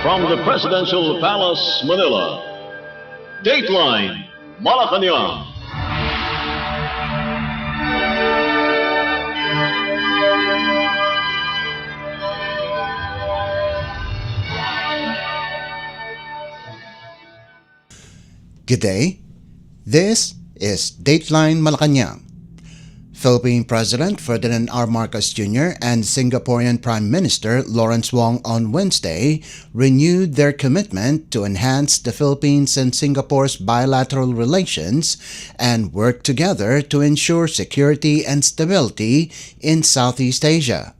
From the Presidential Palace, Manila, Dateline Malacañang. Good day. This is Dateline Malacañang. Philippine President Ferdinand R. Marcos Jr. and Singaporean Prime Minister Lawrence Wong on Wednesday renewed their commitment to enhance the Philippines and Singapore's bilateral relations and work together to ensure security and stability in Southeast Asia.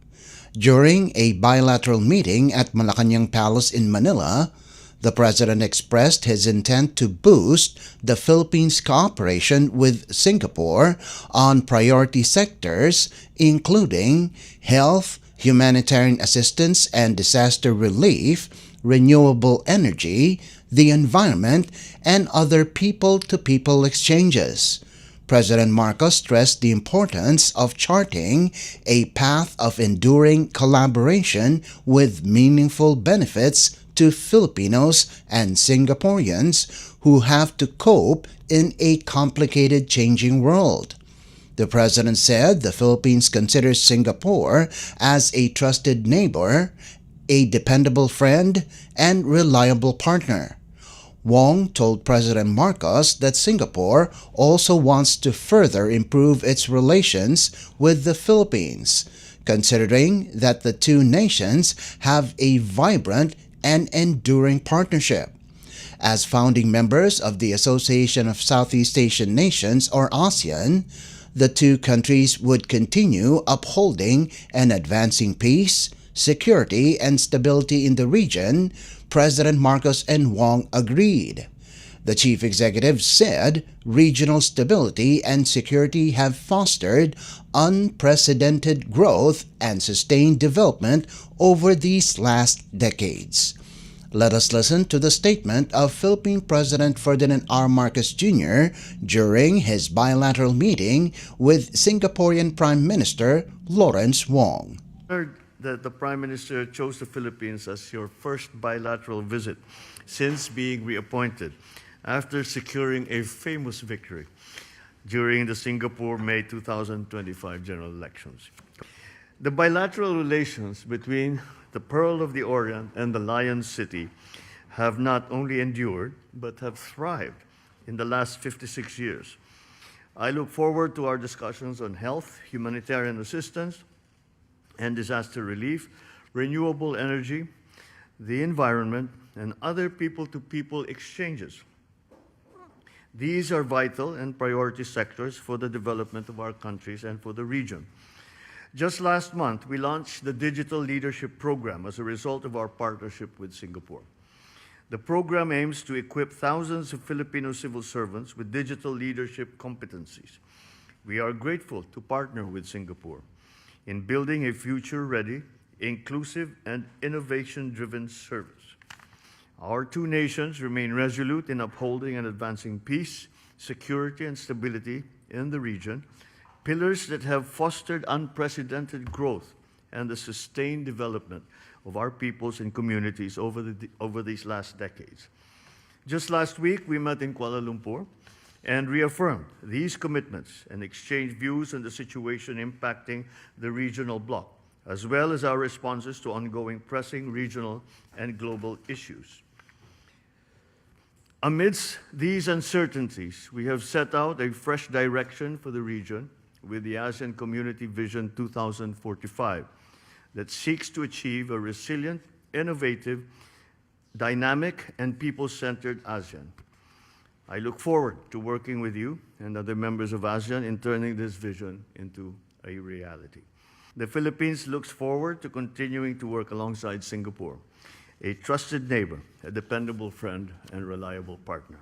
During a bilateral meeting at Malacañang Palace in Manila, the President expressed his intent to boost the Philippines' cooperation with Singapore on priority sectors including health, humanitarian assistance and disaster relief, renewable energy, the environment, and other people-to-people exchanges. President Marcos stressed the importance of charting a path of enduring collaboration with meaningful benefits to Filipinos and Singaporeans who have to cope in a complicated changing world. The President said the Philippines considers Singapore as a trusted neighbor, a dependable friend, and reliable partner. Wong told President Marcos that Singapore also wants to further improve its relations with the Philippines, considering that the two nations have a vibrant and enduring partnership. As founding members of the Association of Southeast Asian Nations, or ASEAN, the two countries would continue upholding and advancing peace, security, and stability in the region. President Marcos and Wong agreed. The chief executive said regional stability and security have fostered unprecedented growth and sustained development over these last decades. Let us listen to the statement of Philippine President Ferdinand R. Marcos Jr. during his bilateral meeting with Singaporean Prime Minister Lawrence Wong. Heard that the Prime Minister chose the Philippines as your first bilateral visit since being reappointed, after securing a famous victory during the Singapore May 2025 general elections. The bilateral relations between the Pearl of the Orient and the Lion City have not only endured, but have thrived in the last 56 years. I look forward to our discussions on health, humanitarian assistance, and disaster relief, renewable energy, the environment, and other people-to-people exchanges. These are vital and priority sectors for the development of our countries and for the region. Just last month, we launched the Digital Leadership Program as a result of our partnership with Singapore. The program aims to equip thousands of Filipino civil servants with digital leadership competencies. We are grateful to partner with Singapore in building a future-ready, inclusive, and innovation-driven service. Our two nations remain resolute in upholding and advancing peace, security, and stability in the region, pillars that have fostered unprecedented growth and the sustained development of our peoples and communities over these last decades. Just last week, we met in Kuala Lumpur and reaffirmed these commitments and exchanged views on the situation impacting the regional bloc, as well as our responses to ongoing pressing regional and global issues. Amidst these uncertainties, we have set out a fresh direction for the region with the ASEAN Community Vision 2045 that seeks to achieve a resilient, innovative, dynamic, and people-centered ASEAN. I look forward to working with you and other members of ASEAN in turning this vision into a reality. The Philippines looks forward to continuing to work alongside Singapore, a trusted neighbor, a dependable friend, and reliable partner,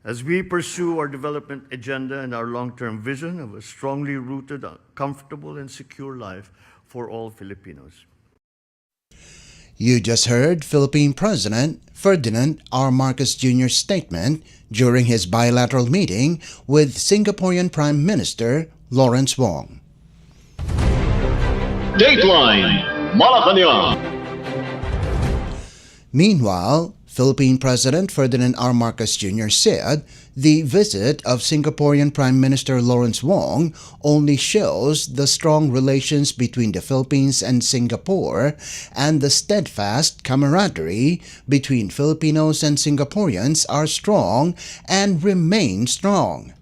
as we pursue our development agenda and our long-term vision of a strongly rooted, comfortable, and secure life for all Filipinos. You just heard Philippine President Ferdinand R. Marcos Jr.'s statement during his bilateral meeting with Singaporean Prime Minister Lawrence Wong. Dateline Malacañang. Meanwhile, Philippine President Ferdinand R. Marcos Jr. said the visit of Singaporean Prime Minister Lawrence Wong only shows the strong relations between the Philippines and Singapore and the steadfast camaraderie between Filipinos and Singaporeans are strong and remain strong.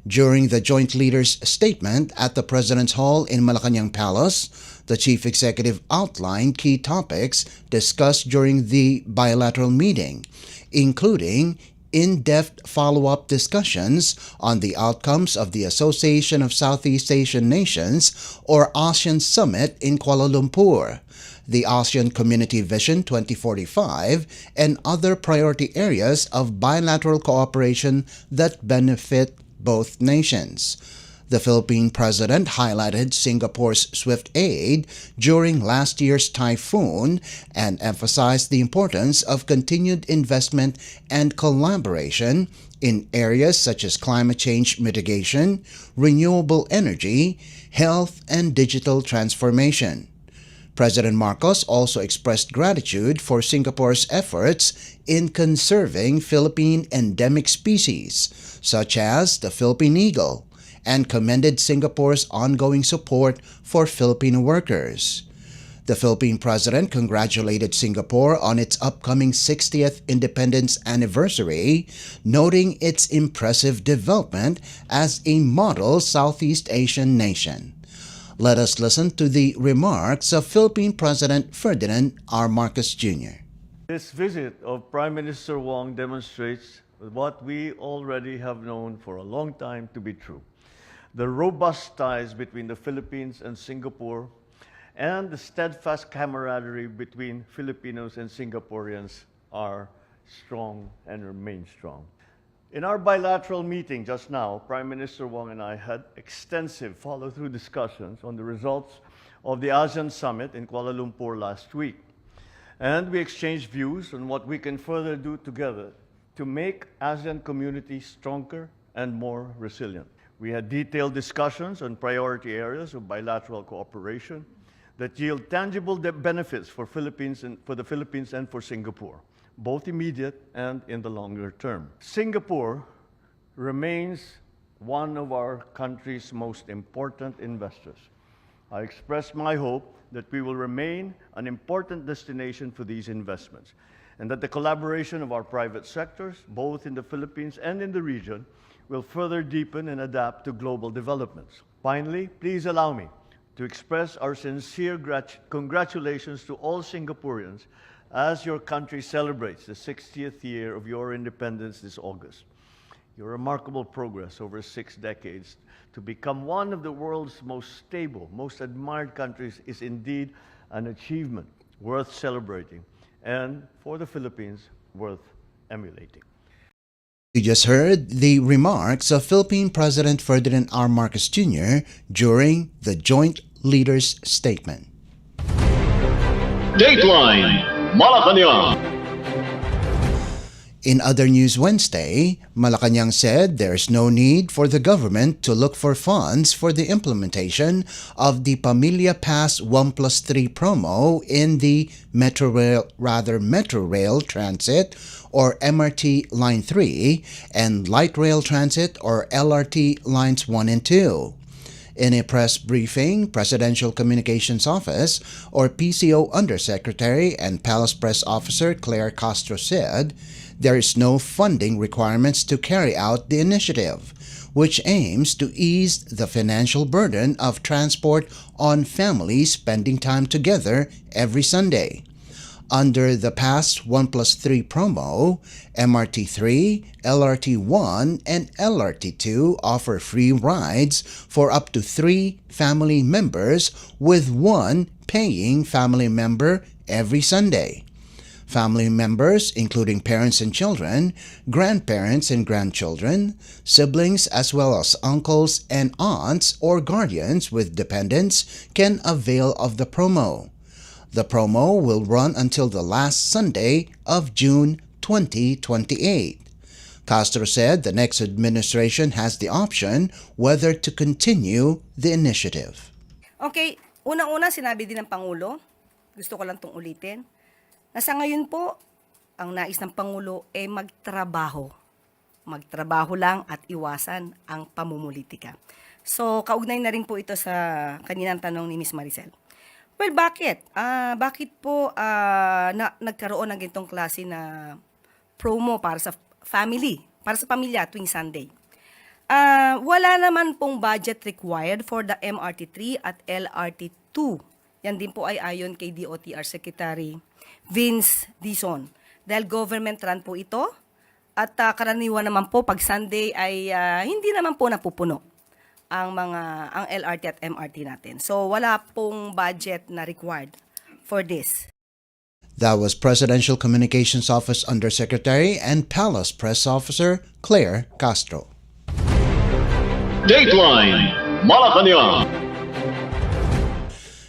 During the joint leaders' statement at the President's Hall in Malacañang Palace, the chief executive outlined key topics discussed during the bilateral meeting, including in-depth follow-up discussions on the outcomes of the Association of Southeast Asian Nations or ASEAN Summit in Kuala Lumpur, the ASEAN Community Vision 2045, and other priority areas of bilateral cooperation that benefit both nations. The Philippine President highlighted Singapore's swift aid during last year's typhoon and emphasized the importance of continued investment and collaboration in areas such as climate change mitigation, renewable energy, health, and digital transformation. President Marcos also expressed gratitude for Singapore's efforts in conserving Philippine endemic species, such as the Philippine eagle, and commended Singapore's ongoing support for Filipino workers. The Philippine President congratulated Singapore on its upcoming 60th independence anniversary, noting its impressive development as a model Southeast Asian nation. Let us listen to the remarks of Philippine President Ferdinand R. Marcos Jr. This visit of Prime Minister Wong demonstrates what we already have known for a long time to be true. The robust ties between the Philippines and Singapore and the steadfast camaraderie between Filipinos and Singaporeans are strong and remain strong. In our bilateral meeting just now, Prime Minister Wong and I had extensive follow-through discussions on the results of the ASEAN Summit in Kuala Lumpur last week. And we exchanged views on what we can further do together to make ASEAN community stronger and more resilient. We had detailed discussions on priority areas of bilateral cooperation that yield tangible benefits for the Philippines and for Singapore, both immediate and in the longer term. Singapore remains one of our country's most important investors. I express my hope that we will remain an important destination for these investments, and that the collaboration of our private sectors, both in the Philippines and in the region, will further deepen and adapt to global developments. Finally, please allow me to express our sincere congratulations to all Singaporeans as your country celebrates the 60th year of your independence this August. Your remarkable progress over 6 decades to become one of the world's most stable, most admired countries is indeed an achievement worth celebrating and, for the Philippines, worth emulating. You just heard the remarks of Philippine President Ferdinand R. Marcos Jr. during the joint leaders' statement. Dateline Malacañang. In other news Wednesday, Malacañang said there's no need for the government to look for funds for the implementation of the Pamilya Pass 1+3 promo in the Metro Rail Transit or MRT Line 3 and Light Rail Transit or LRT Lines 1 and 2. In a press briefing, Presidential Communications Office or PCO Undersecretary and Palace Press Officer Claire Castro said there is no funding requirements to carry out the initiative, which aims to ease the financial burden of transport on families spending time together every Sunday. Under the past 1+3 promo, MRT3, LRT1, and LRT2 offer free rides for up to 3 family members with 1 paying family member every Sunday. Family members, including parents and children, grandparents and grandchildren, siblings as well as uncles and aunts or guardians with dependents can avail of the promo. The promo will run until the last Sunday of June 2028. Castro said the next administration has the option whether to continue the initiative. Okay, unang-una sinabi din ng Pangulo, gusto ko lang itong ulitin, na sa ngayon po, ang nais ng Pangulo ay magtrabaho. Magtrabaho lang at iwasan ang pamumulitika. So, kaugnay na rin po ito sa kaninang tanong ni Ms. Maricel. Well, bakit? Bakit po nagkaroon ng ganitong klase na promo para sa family, para sa pamilya tuwing Sunday? Wala naman pong budget required for the MRT3 at LRT2. Yan din po ay ayon kay DOTR Secretary Vince Dizon. Dahil government run po ito at karaniwan naman po pag Sunday ay hindi naman po napupuno ang LRT at MRT natin. So wala pong budget na required for this. That was Presidential Communications Office Undersecretary and Palace Press Officer Claire Castro. Dateline Malacañang.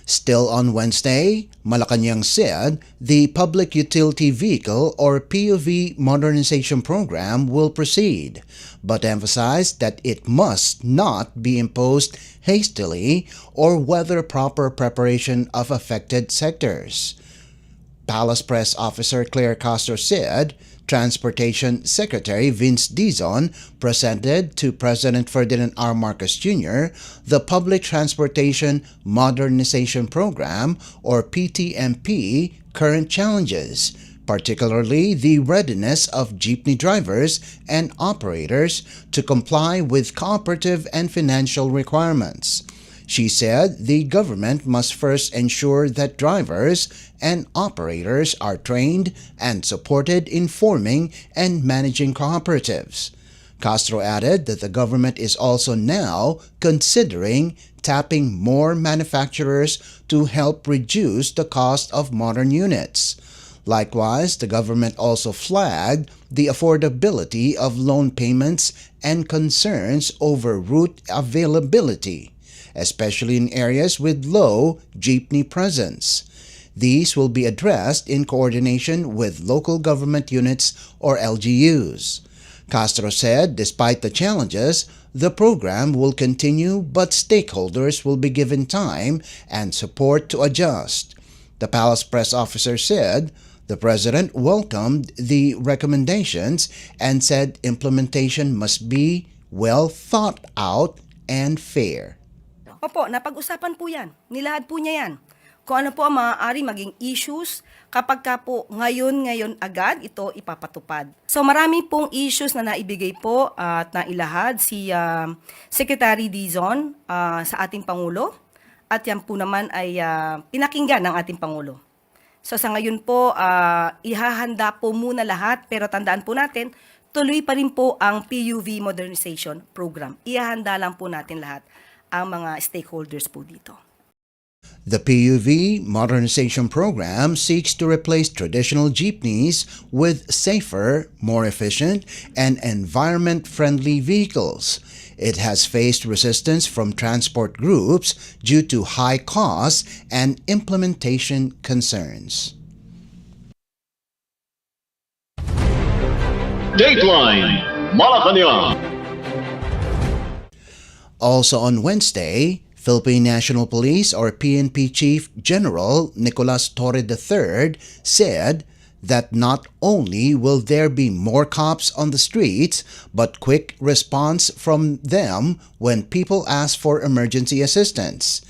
Still on Wednesday, Malacañang said the Public Utility Vehicle or PUV modernization program will proceed, but emphasized that it must not be imposed hastily or without proper preparation of affected sectors. Palace Press Officer Claire Castro said Transportation Secretary Vince Dizon presented to President Ferdinand R. Marcos Jr. the Public Transportation Modernization Program or PTMP current challenges, particularly the readiness of jeepney drivers and operators to comply with cooperative and financial requirements. She said the government must first ensure that drivers and operators are trained and supported in forming and managing cooperatives. Castro added that the government is also now considering tapping more manufacturers to help reduce the cost of modern units. Likewise, the government also flagged the affordability of loan payments and concerns over route availability, especially in areas with low jeepney presence. These will be addressed in coordination with local government units or LGUs. Castro said despite the challenges, the program will continue but stakeholders will be given time and support to adjust. The Palace Press Officer said the President welcomed the recommendations and said implementation must be well thought out and fair. Opo, napag-usapan po yan. Nilahad po niya yan. Kung ano po ang maaari maging issues kapag ka po ngayon agad ito ipapatupad. So marami pong issues na naibigay po at nailahad si Secretary Dizon sa ating Pangulo at yan po naman ay pinakinggan ng ating Pangulo. So sa ngayon po, ihahanda po muna lahat pero tandaan po natin, tuloy pa rin po ang PUV Modernization Program. Ihahanda lang po natin lahat ang mga stakeholders po dito. The PUV modernization program seeks to replace traditional jeepneys with safer, more efficient, and environment-friendly vehicles. It has faced resistance from transport groups due to high costs and implementation concerns. Dateline Malacañang. Also on Wednesday, Philippine National Police or PNP Chief General Nicolas Torre III said that not only will there be more cops on the streets, but quick response from them when people ask for emergency assistance.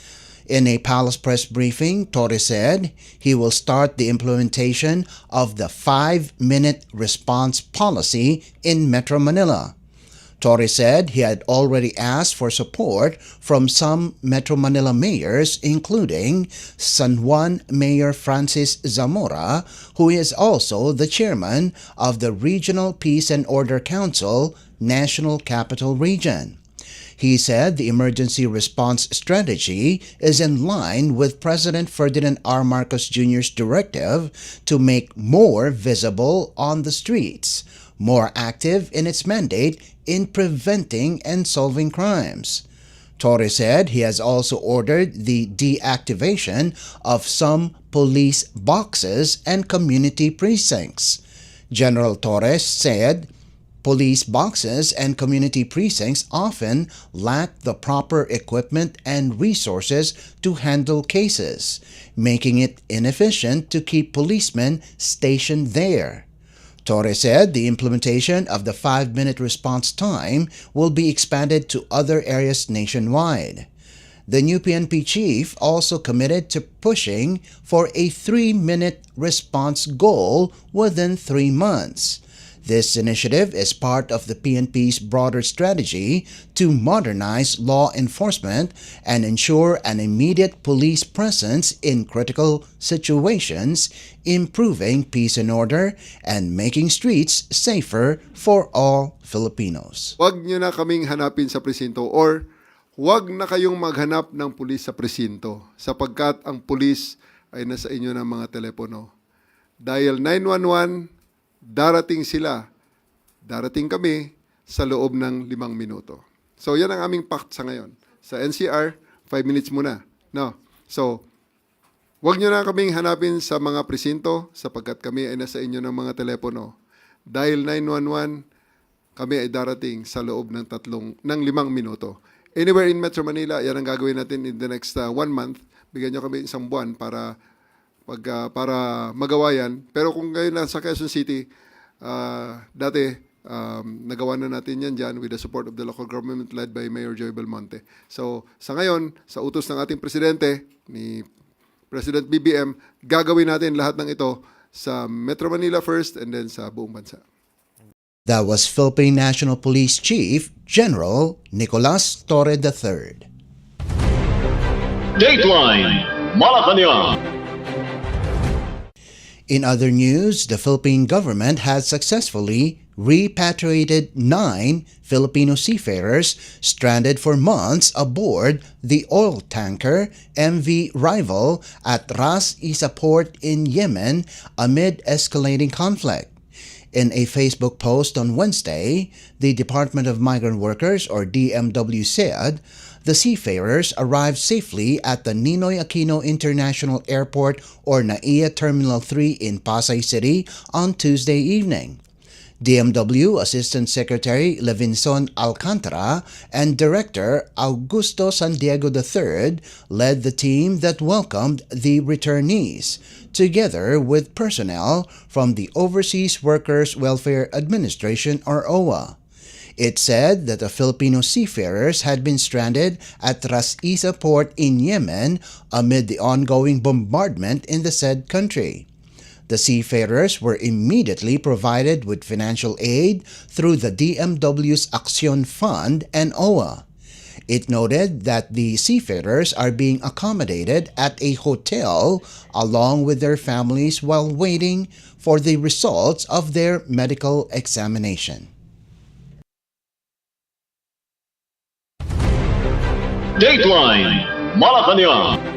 In a Palace Press briefing, Torre said he will start the implementation of the 5-minute response policy in Metro Manila. Torre said he had already asked for support from some Metro Manila mayors, including San Juan Mayor Francis Zamora, who is also the chairman of the Regional Peace and Order Council, National Capital Region. He said the emergency response strategy is in line with President Ferdinand R. Marcos Jr.'s directive to make more visible on the streets, more active in its mandate in preventing and solving crimes. Torre said he has also ordered the deactivation of some police boxes and community precincts. General Torres said police boxes and community precincts often lack the proper equipment and resources to handle cases, making it inefficient to keep policemen stationed there. Torres said the implementation of the 5-minute response time will be expanded to other areas nationwide. The new PNP chief also committed to pushing for a 3-minute response goal within 3 months. This initiative is part of the PNP's broader strategy to modernize law enforcement and ensure an immediate police presence in critical situations, improving peace and order, and making streets safer for all Filipinos. Huwag nyo na kaming hanapin sa presinto or huwag na kayong maghanap ng pulis sa presinto sapagkat ang pulis ay nasa inyo ng mga telepono. Dial 911, darating sila, darating kami sa loob ng 5 minuto. So yan ang aming pact sa ngayon. Sa NCR, 5 minutes muna. No. So, huwag nyo na kaming hanapin sa mga presinto sapagkat kami ay nasa inyo ng mga telepono. Dial 911, kami ay darating sa loob ng 5 minuto. Anywhere in Metro Manila, yan ang gagawin natin in the next 1 month. Bigyan nyo kami isang buwan para magawa yan. Pero kung ngayon lang sa Quezon City, dati nagawa na natin yan dyan with the support of the local government led by Mayor Joy Belmonte. So sa ngayon, sa utos ng ating presidente, ni President BBM, gagawin natin lahat ng ito sa Metro Manila first and then sa buong bansa. That was Philippine National Police Chief General Nicolas Torre III. Dateline Malacañang. In other news, the Philippine government has successfully repatriated 9 Filipino seafarers stranded for months aboard the oil tanker MV Rival at Ras Isa port in Yemen amid escalating conflict. In a Facebook post on Wednesday, the Department of Migrant Workers, or DMW, said the seafarers arrived safely at the Ninoy Aquino International Airport, or NAIA Terminal 3 in Pasay City on Tuesday evening. DMW Assistant Secretary Levinson Alcantara and Director Augusto San Diego III led the team that welcomed the returnees, together with personnel from the Overseas Workers Welfare Administration, or OWA. It said that the Filipino seafarers had been stranded at Ras Isa port in Yemen amid the ongoing bombardment in the said country. The seafarers were immediately provided with financial aid through the DMW's Action Fund and OWA. It noted that the seafarers are being accommodated at a hotel along with their families while waiting for the results of their medical examination. Dateline Malacañang.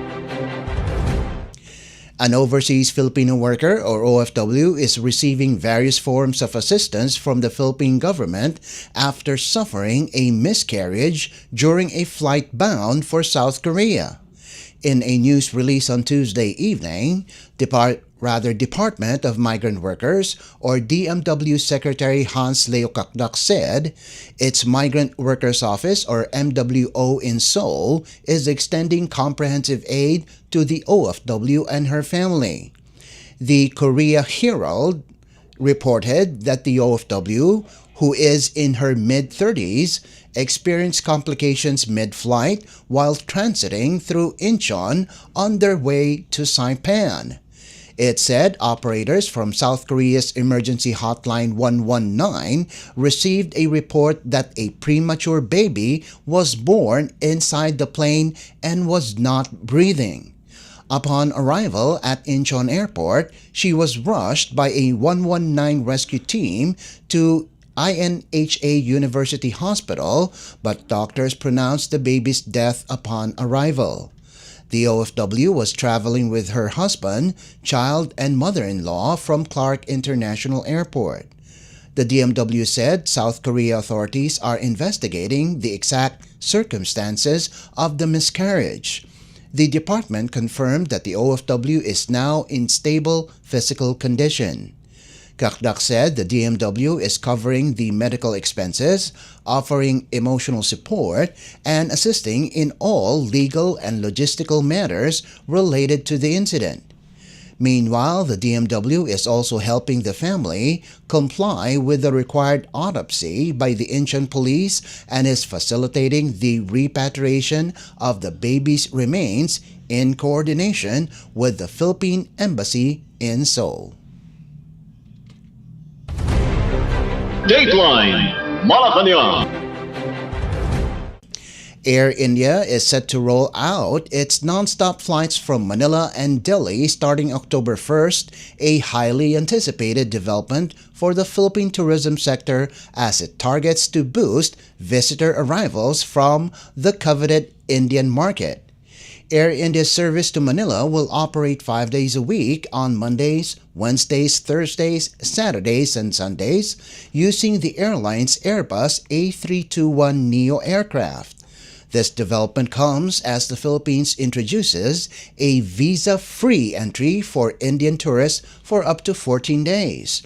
An overseas Filipino worker, or OFW, is receiving various forms of assistance from the Philippine government after suffering a miscarriage during a flight bound for South Korea. In a news release on Tuesday evening, Department of Migrant Workers, or DMW Secretary Hans Leo said its Migrant Workers Office, or MWO, in Seoul is extending comprehensive aid to the OFW and her family. The Korea Herald reported that the OFW, who is in her mid-30s, experienced complications mid-flight while transiting through Incheon on their way to Saipan. It said operators from South Korea's emergency hotline 119 received a report that a premature baby was born inside the plane and was not breathing. Upon arrival at Incheon Airport, she was rushed by a 119 rescue team to INHA University Hospital, but doctors pronounced the baby's death upon arrival. The OFW was traveling with her husband, child, and mother-in-law from Clark International Airport. The DMW said South Korea authorities are investigating the exact circumstances of the miscarriage. The department confirmed that the OFW is now in stable physical condition. Kakdak said the DMW is covering the medical expenses, offering emotional support, and assisting in all legal and logistical matters related to the incident. Meanwhile, the DMW is also helping the family comply with the required autopsy by the Incheon police and is facilitating the repatriation of the baby's remains in coordination with the Philippine Embassy in Seoul. Dateline Malacañang. Air India is set to roll out its non-stop flights from Manila and Delhi starting October 1st, a highly anticipated development for the Philippine tourism sector as it targets to boost visitor arrivals from the coveted Indian market. Air India's service to Manila will operate 5 days a week on Mondays, Wednesdays, Thursdays, Saturdays, and Sundays using the airline's Airbus A321neo aircraft. This development comes as the Philippines introduces a visa-free entry for Indian tourists for up to 14 days.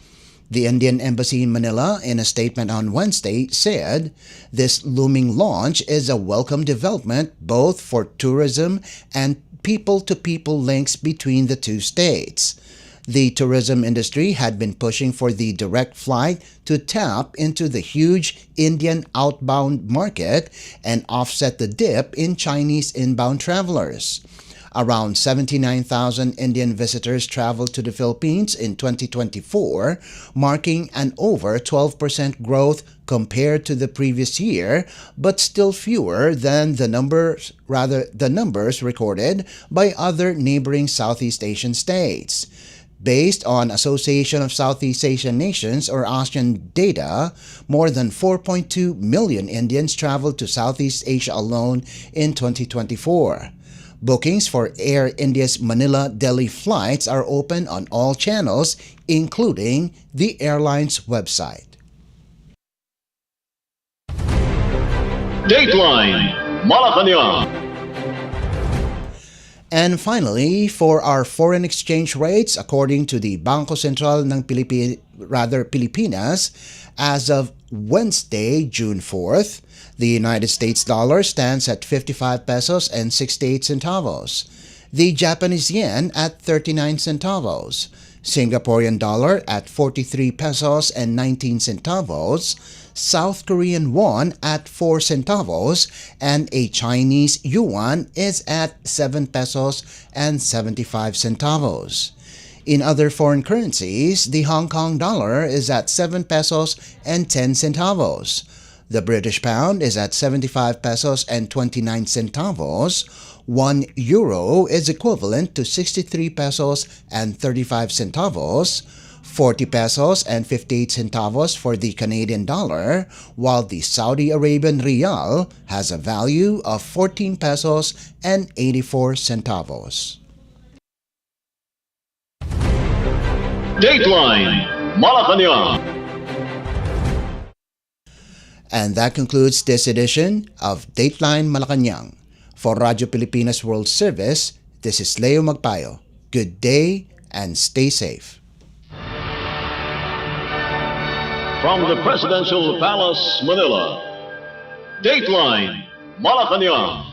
The Indian Embassy in Manila, in a statement on Wednesday, said this looming launch is a welcome development both for tourism and people-to-people links between the two states. The tourism industry had been pushing for the direct flight to tap into the huge Indian outbound market and offset the dip in Chinese inbound travelers. Around 79,000 Indian visitors traveled to the Philippines in 2024, marking an over 12% growth compared to the previous year, but still fewer than the numbers recorded by other neighboring Southeast Asian states. Based on Association of Southeast Asian Nations or ASEAN data, more than 4.2 million Indians traveled to Southeast Asia alone in 2024. Bookings for Air India's Manila-Delhi flights are open on all channels, including the airline's website. Dateline Malacañang. And finally, for our foreign exchange rates, according to the Bangko Sentral ng Pilipinas, as of Wednesday, June 4th, the United States dollar stands at 55 pesos and 68 centavos. The Japanese yen at 39 centavos. Singaporean dollar at 43 pesos and 19 centavos. South Korean won at 4 centavos, and a Chinese yuan is at 7 pesos and 75 centavos. In other foreign currencies, the Hong Kong dollar is at 7 pesos and 10 centavos. The British pound is at 75 pesos and 29 centavos. 1 euro is equivalent to 63 pesos and 35 centavos. 40 pesos and 58 centavos for the Canadian dollar, while the Saudi Arabian rial has a value of 14 pesos and 84 centavos. Dateline Malacañang. And that concludes this edition of Dateline Malacañang. For Radio Pilipinas World Service, this is Leo Magpayo. Good day and stay safe. From the Presidential Palace, Manila, Dateline Malacañang.